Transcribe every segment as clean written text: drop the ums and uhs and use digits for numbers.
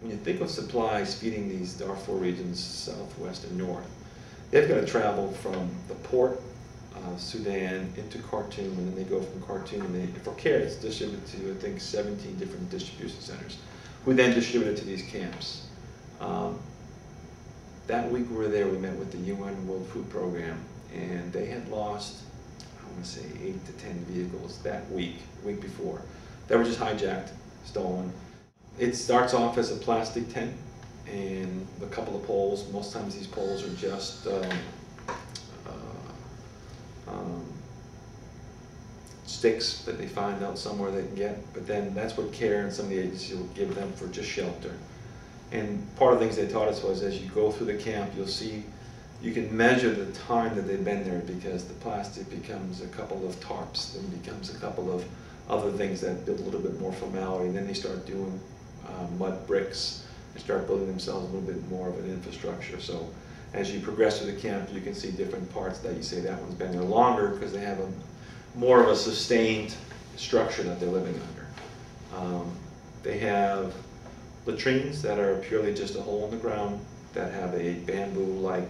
When you think of supplies feeding these Darfur regions, southwest and north, they've got to travel from the port, Sudan, into Khartoum, and then they go from Khartoum, and for care it's distributed to, I think, 17 different distribution centers, who then distribute it to these camps. That week we were there, we met with the UN World Food Program, and they had lost, I want to say, 8 to 10 vehicles that week before, that were just hijacked, stolen. It starts off as a plastic tent and a couple of poles. Most times these poles are just sticks that they find out somewhere they can get, but then that's what CARE and some of the agencies will give them for just shelter. And part of the things they taught us was, as you go through the camp, you'll see, you can measure the time that they've been there, because the plastic becomes a couple of tarps, then becomes a couple of other things that build a little bit more formality, and then they start doing mud bricks and start building themselves a little bit more of an infrastructure. So as you progress through the camp, you can see different parts that you say that one's been there longer because they have a more of a sustained structure that they're living under. They have latrines that are purely just a hole in the ground that have a bamboo-like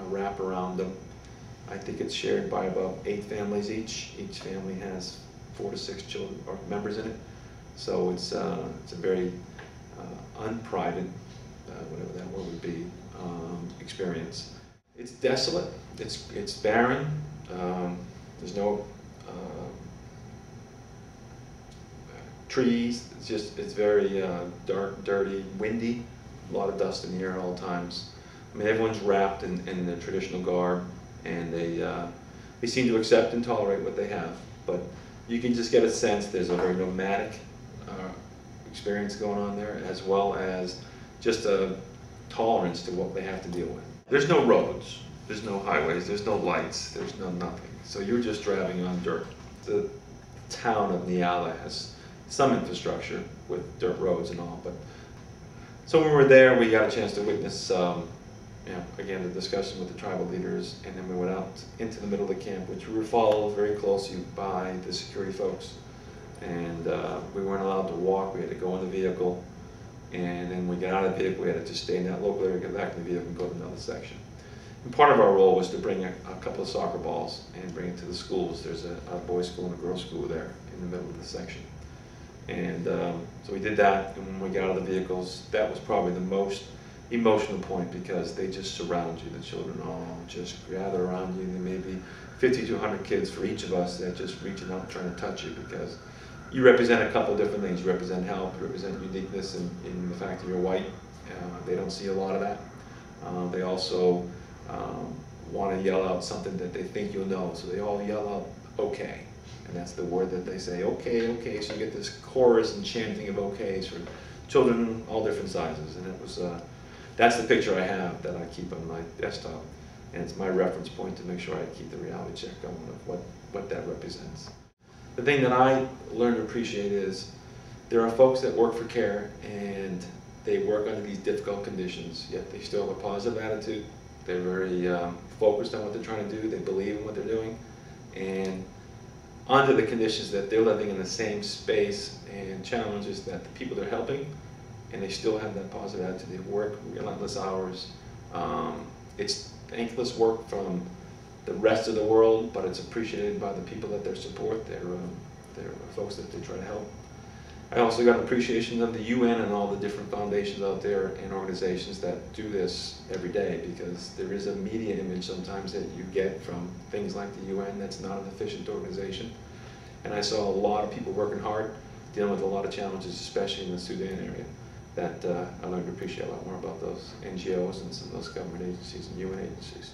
wrap around them. I think it's shared by about 8 families each. Each family has 4 to 6 children or members in it. So it's a very unprivate, whatever that word would be, experience. It's desolate. It's barren. There's no trees. It's very dark, dirty, windy. A lot of dust in the air at all times. I mean, everyone's wrapped in their traditional garb, and they seem to accept and tolerate what they have. But you can just get a sense there's a very nomadic experience going on there, as well as just a tolerance to what they have to deal with. There's no roads, there's no highways, there's no lights, there's no nothing. So you're just driving on dirt. The town of Nyala has some infrastructure with dirt roads and all, but so when we were there, we got a chance to witness, again, the discussion with the tribal leaders, and then we went out into the middle of the camp, which we were followed very closely by the security folks. And we weren't allowed to walk. We had to go in the vehicle, and then when we got out of the vehicle, we had to just stay in that local area, get back in the vehicle, and go to another section. And part of our role was to bring a couple of soccer balls and bring it to the schools. There's a boys' school and a girls' school there in the middle of the section. And so we did that, and when we got out of the vehicles, that was probably the most emotional point, because they just surround you. The children all just gather around you. There may be 50 to 100 kids for each of us that just reaching out and trying to touch you, because you represent a couple of different things. You represent help, you represent uniqueness in the fact that you're white. They don't see a lot of that. They also want to yell out something that they think you'll know, so they all yell out, okay. And that's the word that they say, okay, okay. So you get this chorus and chanting of okays for children all different sizes. And it was, that's the picture I have that I keep on my desktop. And it's my reference point to make sure I keep the reality check going of what that represents. The thing that I learned to appreciate is there are folks that work for CARE, and they work under these difficult conditions, yet they still have a positive attitude. They're very focused on what they're trying to do. They believe in what they're doing. And under the conditions that they're living in the same space and challenges that the people they're helping, and they still have that positive attitude. They work relentless hours. It's thankless work from the rest of the world, but it's appreciated by the people that they support. They're folks that they try to help. I also got an appreciation of the UN and all the different foundations out there and organizations that do this every day, because there is a media image sometimes that you get from things like the UN that's not an efficient organization. And I saw a lot of people working hard, dealing with a lot of challenges, especially in the Sudan area, that I learned to appreciate a lot more about those NGOs and some of those government agencies and UN agencies.